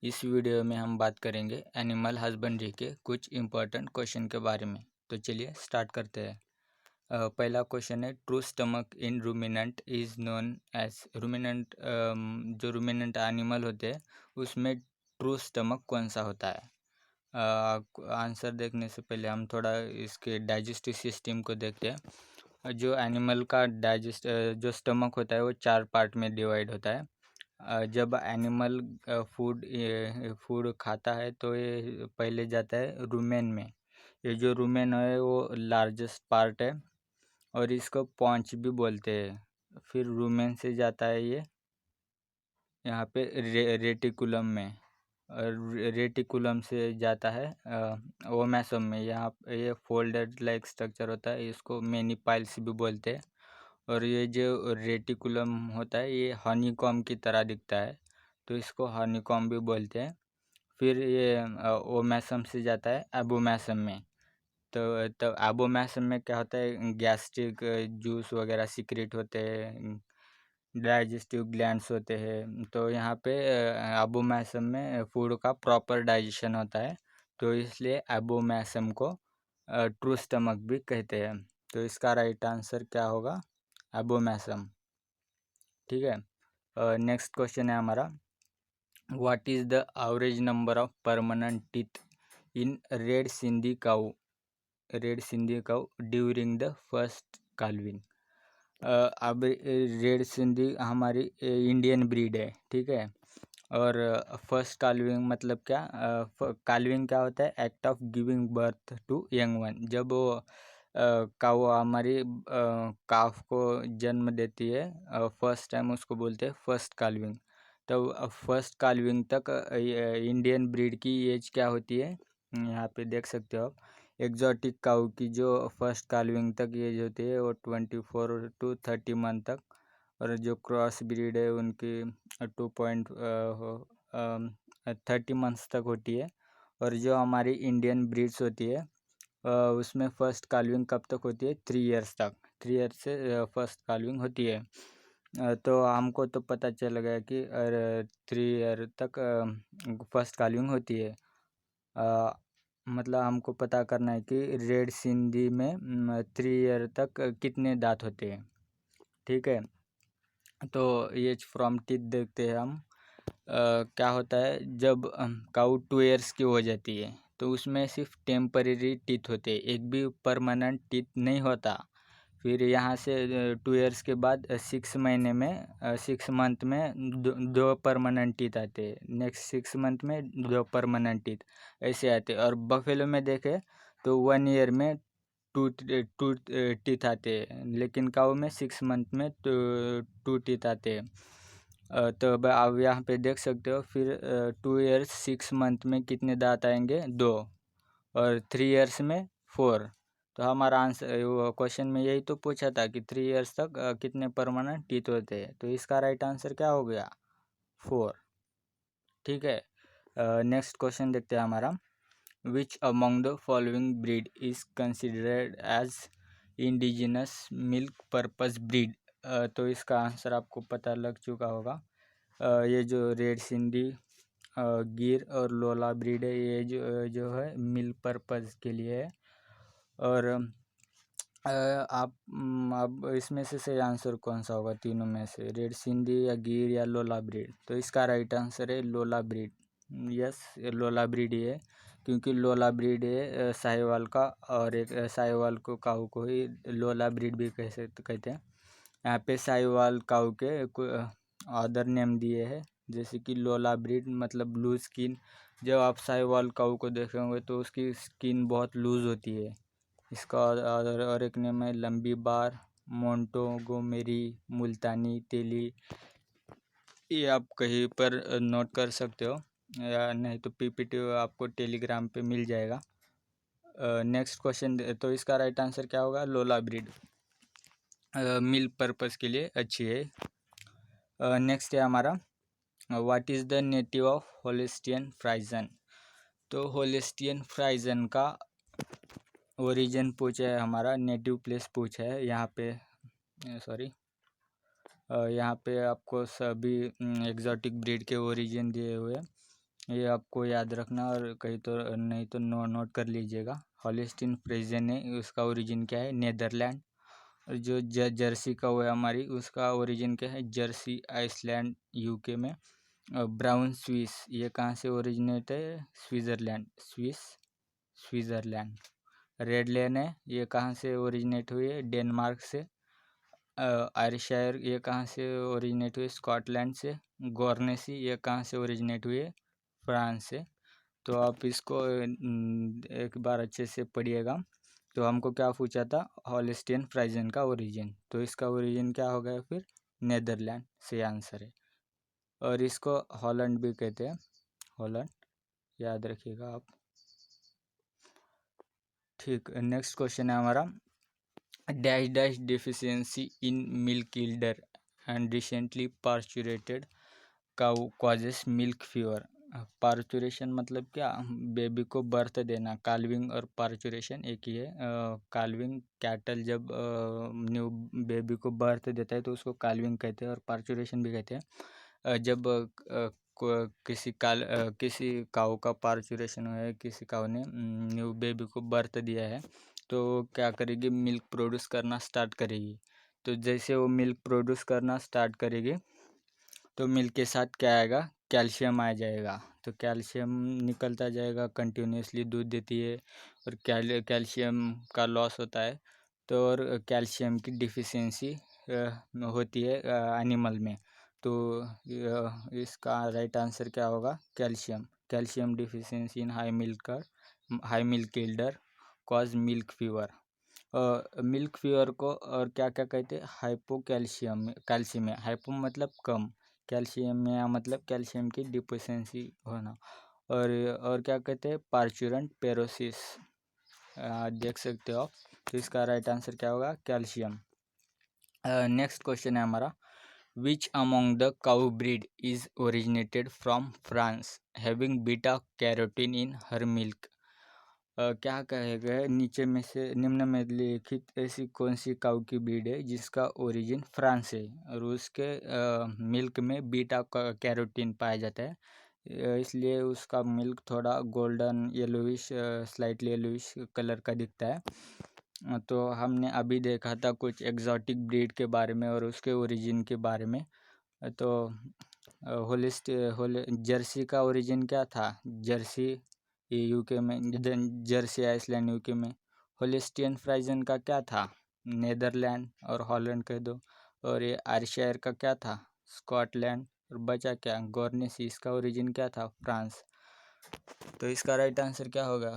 इस वीडियो में हम बात करेंगे एनिमल हस्बेंड्री के कुछ इम्पोर्टेंट क्वेश्चन के बारे में। तो चलिए स्टार्ट करते हैं। पहला क्वेश्चन है, true stomach in ruminant is known as. Ruminant जो रूमिनेंट एनिमल होते हैं उसमें ट्रू स्टमक कौन सा होता है? आंसर देखने से पहले हम थोड़ा इसके डाइजेस्टिव सिस्टम को देखते हैं। जो एनिमल का जो स्टमक होता है वो 4 पार्ट में डिवाइड होता है। जब एनिमल फूड खाता है तो ये पहले जाता है रूमेन में। ये जो रूमेन है वो लार्जेस्ट पार्ट है और इसको पॉन्च भी बोलते हैं। फिर रूमेन से जाता है ये यहाँ पे रेटिकुलम में, और रेटिकुलम से जाता है ओमेसम में। यहाँ ये फोल्डेड लाइक स्ट्रक्चर होता है, इसको मेनिपाइल्स भी बोलते हैं। और ये जो रेटिकुलम होता है ये हनीकॉम की तरह दिखता है, तो इसको हनीकॉम भी बोलते हैं। फिर ये ओमेसम से जाता है एबोमेसम में। तो एबोमेसम में क्या होता है, गैस्ट्रिक जूस वगैरह सीक्रेट होते हैं, डाइजेस्टिव ग्लैंड्स होते हैं। तो यहाँ पे एबोमेसम में फूड का प्रॉपर डाइजेशन होता है, तो इसलिए एबोमेसम को ट्रू स्टमक भी कहते हैं। तो इसका राइट आंसर क्या होगा? एबोमेसम। ठीक है। नेक्स्ट क्वेश्चन है हमारा, what is the average number of permanent teeth in red Sindhi cow during the first calving? अब रेड सिंधी हमारी इंडियन ब्रीड है, ठीक है। और फर्स्ट काल्विंग मतलब क्या? काल्विंग क्या होता है? Act of giving birth to young one. जब वो काऊ हमारी काफ को जन्म देती है फर्स्ट टाइम, उसको बोलते हैं फर्स्ट काल्विंग। तो फर्स्ट काल्विंग तक इंडियन ब्रीड की एज क्या होती है? यहाँ पे देख सकते हो आप। एग्जॉटिक काऊ की जो फर्स्ट काल्विंग तक एज होती है वो 24 to 30 मंथ तक, और जो क्रॉस ब्रीड है उनकी 30 मंथ्स तक होती है। और जो हमारी इंडियन ब्रीड्स होती है उसमें फ़र्स्ट काल्विंग कब तक होती है? 3 इयर्स तक। 3 इयर्स से फ़र्स्ट काल्विंग होती है। तो हमको तो पता चल गया कि 3 ईयर तक फ़र्स्ट काल्विंग होती है। मतलब हमको पता करना है कि रेड सिंधी में 3 ईयर तक कितने दांत होते हैं, ठीक है। तो एज फ्रॉम टीथ देखते हैं हम। क्या होता है, जब काऊ 2 ईयर्स की हो जाती है तो उसमें सिर्फ टेम्परेरी टीथ होते हैं, एक भी परमानेंट टीथ नहीं होता। फिर यहाँ से 2 ईयर्स के बाद 6 महीने में 6 मंथ में दो परमानेंट टीथ आते हैं। नेक्स्ट 6 मंथ में 2 परमानेंट टीथ ऐसे आते हैं। और बफेलो में देखें तो 1 ईयर में टू टू टीथ आते हैं, लेकिन काऊ में 6 मंथ में 2 टीथ आते हैं। तो अब यहाँ पे देख सकते हो। फिर 2 ईयर्स 6 मंथ में कितने दांत आएंगे? 2। और 3 ईयर्स में 4। तो हमारा आंसर, वो क्वेश्चन में यही तो पूछा था कि 3 ईयर्स तक कितने परमानेंट टीथ होते हैं, तो इसका राइट आंसर क्या हो गया? 4। ठीक है। नेक्स्ट क्वेश्चन देखते हैं हमारा, which among the following breed is considered as indigenous milk purpose breed? तो इसका आंसर आपको पता लग चुका होगा। ये जो रेड सिंधी, गिर और लोला ब्रीड है, ये जो है मिल्क पर्पस के लिए है। और आप अब इसमें से सही आंसर कौन सा होगा तीनों में से? रेड सिंधी या गिर या लोला ब्रीड? तो इसका राइट आंसर है लोला ब्रीड। यस, लोला ब्रीड ही है, क्योंकि लोला ब्रीड है साहिवाल का, और एक साहिवाल को काऊ को ही लोला ब्रीड भी कहते हैं। यहाँ पे साहिवाल काऊ के अदर नेम दिए हैं, जैसे कि लोला ब्रीड मतलब ब्लू स्किन। जब आप साहिवाल काऊ को देखेंगे तो उसकी स्किन बहुत लूज़ होती है। इसका और एक नेम है लंबी बार, मोंटोगोमेरी, मुल्तानी तेली। ये आप कहीं पर नोट कर सकते हो, या नहीं तो पीपीटी आपको टेलीग्राम पे मिल जाएगा। नेक्स्ट क्वेश्चन, तो इसका राइट आंसर क्या होगा? लोला ब्रीड मिल्क पर्पस के लिए अच्छी है। नेक्स्ट है हमारा, what is the native of Holstein Friesian? तो होलिस्टियन फ्राइजन का ओरिजिन पूछा है हमारा, नेटिव प्लेस पूछा है। यहाँ पे सॉरी, यहाँ पे आपको सभी एग्जॉटिक ब्रीड के ओरिजिन दिए हुए हैं। ये आपको याद रखना, और कहीं तो नहीं तो नोट कर लीजिएगा। हॉलिस्टीन फ्रीजियन है, उसका ओरिजिन क्या है, नेदरलैंड। और जो जर्सी का वो है हमारी, उसका ओरिजिन क्या है, जर्सी आइसलैंड यूके में। ब्राउन स्विस, ये कहाँ से ओरिजिनेट है, स्विट्ज़रलैंड, स्विट्ज़रलैंड। रेड लेन है, ये कहाँ से ओरिजिनेट हुई है, डेनमार्क से। आयरशायर, ये कहाँ से ओरिजिनेट हुई, स्कॉटलैंड से। गॉर्नेसी, ये कहाँ से ओरिजिनेट हुई है, फ्रांस से। तो आप इसको एक बार अच्छे से पढ़िएगा। तो हमको क्या पूछा था, हॉलिस्टीन फ्राइजन का ओरिजिन, तो इसका ओरिजिन क्या हो गया फिर, नेदरलैंड से आंसर है। और इसको हॉलैंड भी कहते हैं, हॉलैंड, याद रखिएगा आप। ठीक, नेक्स्ट क्वेश्चन है हमारा, dash dash deficiency in milk yielder and recently parturated cow causes milk fever. Parturition मतलब क्या, बेबी को बर्थ देना। काल्विंग और पार्चुरेशन एक ही है। काल्विंग, कैटल जब न्यू बेबी को बर्थ देता है तो उसको काल्विंग कहते हैं, और पार्चुरेशन भी कहते हैं। जब किसी काऊ का पार्चुरेशन हुआ है, किसी काऊ ने न्यू बेबी को बर्थ दिया है, तो क्या करेगी, मिल्क प्रोड्यूस करना स्टार्ट करेगी। तो जैसे वो मिल्क प्रोड्यूस करना स्टार्ट करेगी, तो मिल्क के साथ क्या आएगा, कैल्शियम आ जाएगा। तो कैल्शियम निकलता जाएगा, कंटिन्यूसली दूध देती है, और कैल्शियम का लॉस होता है। तो और कैल्शियम की डिफिशियंसी होती है एनिमल में। तो इसका राइट आंसर क्या होगा, calcium. Calcium deficiency in high milk yielder cause milk fever. Milk fever को और क्या क्या कहते हैं, हाइपोकैल्शियम, कैल्शियम, हाइपो मतलब कम, कैल्शियम में मतलब कैल्शियम की डिफिशियंसी होना। और क्या कहते हैं, पार्चुरेंट पेरोसिस, देख सकते हो आप। तो इसका राइट आंसर क्या होगा, कैल्शियम। नेक्स्ट क्वेश्चन है हमारा, which among the cow breed is originated from France having beta carotene in her milk. क्या कहेगा, नीचे में से निम्न में लिखित ऐसी कौन सी काऊ की ब्रीड है जिसका ओरिजिन फ्रांस है, और उसके मिल्क में बीटा कैरोटीन पाया जाता है, इसलिए उसका मिल्क थोड़ा golden yellowish, slightly yellowish colour का दिखता है। तो हमने अभी देखा था कुछ एग्जॉटिक ब्रीड के बारे में और उसके ओरिजिन के बारे में। तो जर्सी का ओरिजिन क्या था, जर्सी यूके में, जर्सी आइसलैंड यूके में। होलिस्टियन फ्राइजन का क्या था, नेदरलैंड और हॉलैंड कह दो। और ये आयरशायर का क्या था, स्कॉटलैंड। और बचा क्या, गॉर्नेसी, इसका ओरिजिन क्या था, फ्रांस। तो इसका राइट आंसर क्या होगा,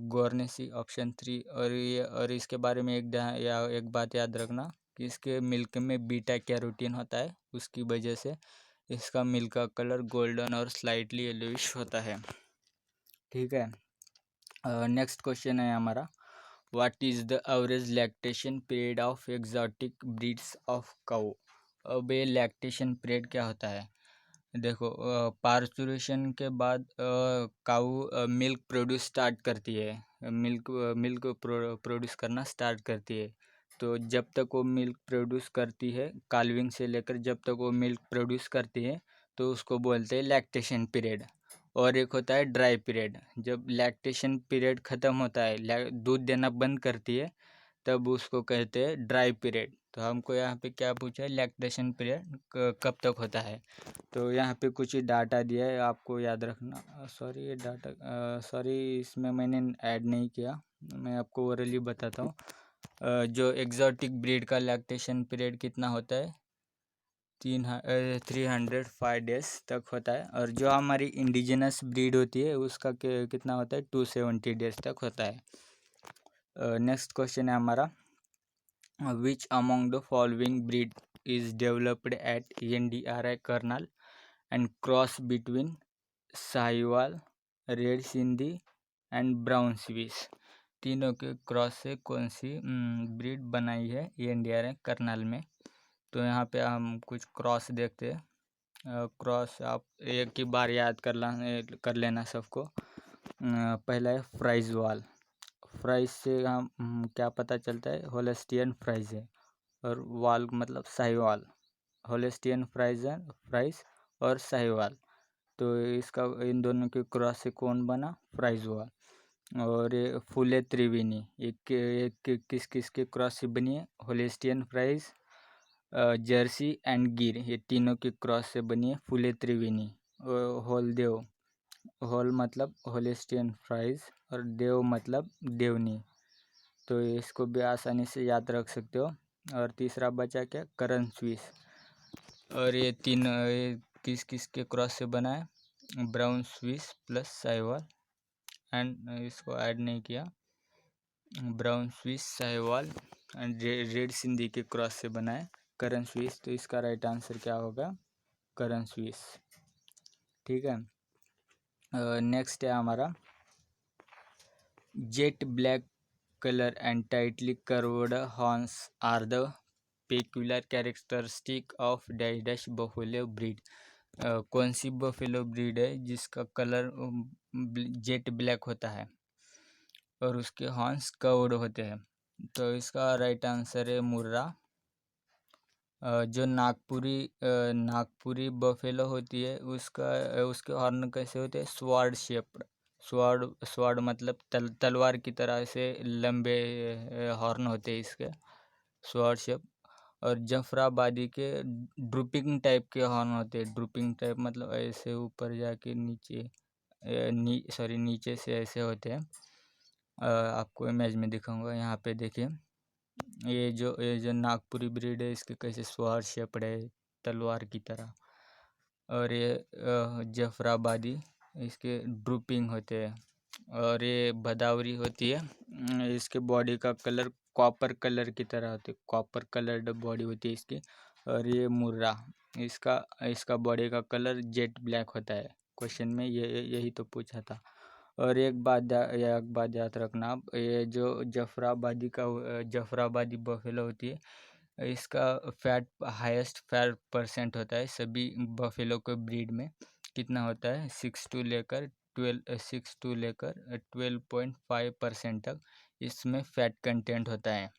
गॉर्नेसी, ऑप्शन 3। और इसके बारे में एक बात याद रखना कि इसके मिल्क में बीटा कैरोटीन होता है, उसकी वजह से इसका मिल्क का कलर गोल्डन और स्लाइटली येलोइश होता है। ठीक है, नेक्स्ट क्वेश्चन है हमारा, what is the average lactation period of exotic breeds of cow. अब ये लैक्टेशन पीरियड क्या होता है, देखो, पार्चुरेशन के बाद काऊ मिल्क प्रोड्यूस स्टार्ट करती है, मिल्क प्रोड्यूस करना स्टार्ट करती है। तो जब तक वो मिल्क प्रोड्यूस करती है, काल्विंग से लेकर जब तक वो मिल्क प्रोड्यूस करती है, तो उसको बोलते हैं लैक्टेशन पीरियड। और एक होता है ड्राई पीरियड, जब लैक्टेशन पीरियड ख़त्म होता है, दूध देना बंद करती है, तब उसको कहते हैं ड्राई पीरियड। तो हमको यहाँ पे क्या पूछा है, लैक्टेशन पीरियड कब तक होता है। तो यहाँ पे कुछ डाटा दिया है, आपको याद रखना। सॉरी, ये डाटा इसमें मैंने ऐड नहीं किया, मैं आपको ओरली बताता हूँ। जो एग्जॉटिक ब्रीड का लैक्टेशन पीरियड कितना होता है, 305 डेज तक होता है। और जो हमारी इंडिजिनस ब्रीड होती है उसका कितना होता है, 270 डेज तक होता है। नेक्स्ट क्वेश्चन है हमारा, which among the following breed is developed at NDRI Karnal and cross between Sahiwal, red Sindhi and brown swiss. तीनों के क्रॉस से कौन सी ब्रीड बनाई है NDRI कर्नल में। तो यहाँ पे हम कुछ क्रॉस देखते हैं। क्रॉस आप एक ही बार याद कर लेना सबको। पहला है फ्राइज वाल, फ्राइज से हम क्या पता चलता है, होलिस्टियन फ्राइज है, और वाल मतलब साहिवाल। होलिस्टियन फ्राइज और साहिवाल। तो इसका इन दोनों के क्रॉस से कौन बना, फ्राइज हुआ। और ये फुले त्रिवेणी एक किस किस के क्रॉस से बनी है, होलिस्टियन फ्राइज, जर्सी एंड गिर, ये तीनों के क्रॉस से बनी है फुले त्रिवेणी। होलदेव, होल मतलब होलिस्टियन फ्राइज और देव मतलब देवनी, तो इसको भी आसानी से याद रख सकते हो। और तीसरा बचा क्या, करण स्विस। और ये किस किस के क्रॉस से बना है, brown Swiss plus Sahiwal, and इसको ऐड नहीं किया, brown Swiss Sahiwal and red Sindhi के क्रॉस से बना है करण स्विस। तो इसका राइट आंसर क्या होगा, करण स्विस। ठीक है। नेक्स्ट है हमारा, jet black colour and tightly curved horns are the peculiar characteristic of dash dash buffalo breed. कौन सी बफेलो ब्रीड है जिसका कलर जेट ब्लैक होता है और उसके हॉर्न्स कर्व्ड होते हैं। तो इसका राइट आंसर है मुर्रा। जो नागपुरी बफेलो होती है उसके हॉर्न कैसे होते हैं, स्वार्ड शेप्ड। स्वार्ड मतलब तलवार की तरह से लंबे हॉर्न होते हैं इसके, स्वार्ड शेप। और जफराबादी के ड्रूपिंग टाइप के हॉर्न होते हैं। ड्रूपिंग टाइप मतलब ऐसे ऊपर जाके नीचे नीचे से ऐसे होते हैं। आपको इमेज में दिखाऊंगा, यहाँ पे देखिए। ये जो नागपुरी ब्रीड है इसके कैसे स्वार्ड शेप्ड है, तलवार की तरह। और ये जफराबादी, इसके ड्रूपिंग होते हैं। और ये भदावरी होती है, इसके बॉडी का कलर कॉपर कलर की तरह होती है, कॉपर कलर्ड बॉडी होती है इसकी। और ये मुर्रा, इसका बॉडी का कलर जेट ब्लैक होता है। क्वेश्चन में यही तो पूछा था। और एक बात याद रखना आप, ये जो जफराबादी बफेलो होती है, इसका हाईएस्ट फैट परसेंट होता है सभी बफेलो के ब्रीड में। कितना होता है, 6 टू लेकर 12.5% तक इसमें फैट कंटेंट होता है।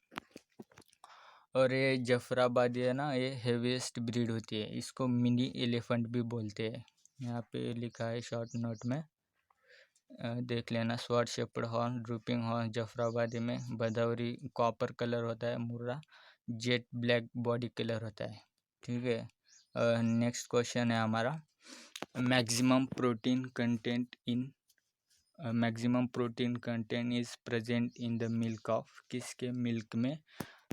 और ये जफराबादी है ना, ये हेवीएस्ट ब्रीड होती है, इसको मिनी एलिफेंट भी बोलते हैं। यहाँ पे लिखा है शॉर्ट नोट में, देख लेना। Sword shaped horn, drooping horn Jafarabadi में, भदौरी कॉपर कलर होता है, मुर्रा जेट ब्लैक बॉडी कलर होता है। ठीक है। नेक्स्ट क्वेश्चन है हमारा, maximum protein content is present in the milk of, किसके मिल्क में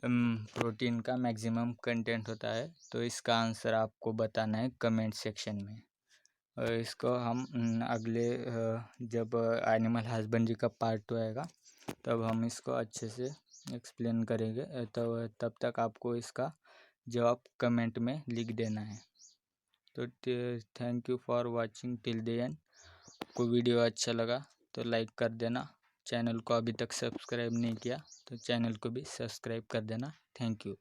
प्रोटीन का मैक्सिमम कंटेंट होता है। तो इसका आंसर आपको बताना है कमेंट सेक्शन में। इसको हम अगले जब एनिमल हस्बेंड्री का पार्ट 2 आएगा तब हम इसको अच्छे से एक्सप्लेन करेंगे। तो तब तक आपको इसका जवाब कमेंट में लिख देना है। तो thank you for watching till the end. आपको वीडियो अच्छा लगा तो लाइक कर देना। चैनल को अभी तक सब्सक्राइब नहीं किया तो चैनल को भी सब्सक्राइब कर देना। Thank you.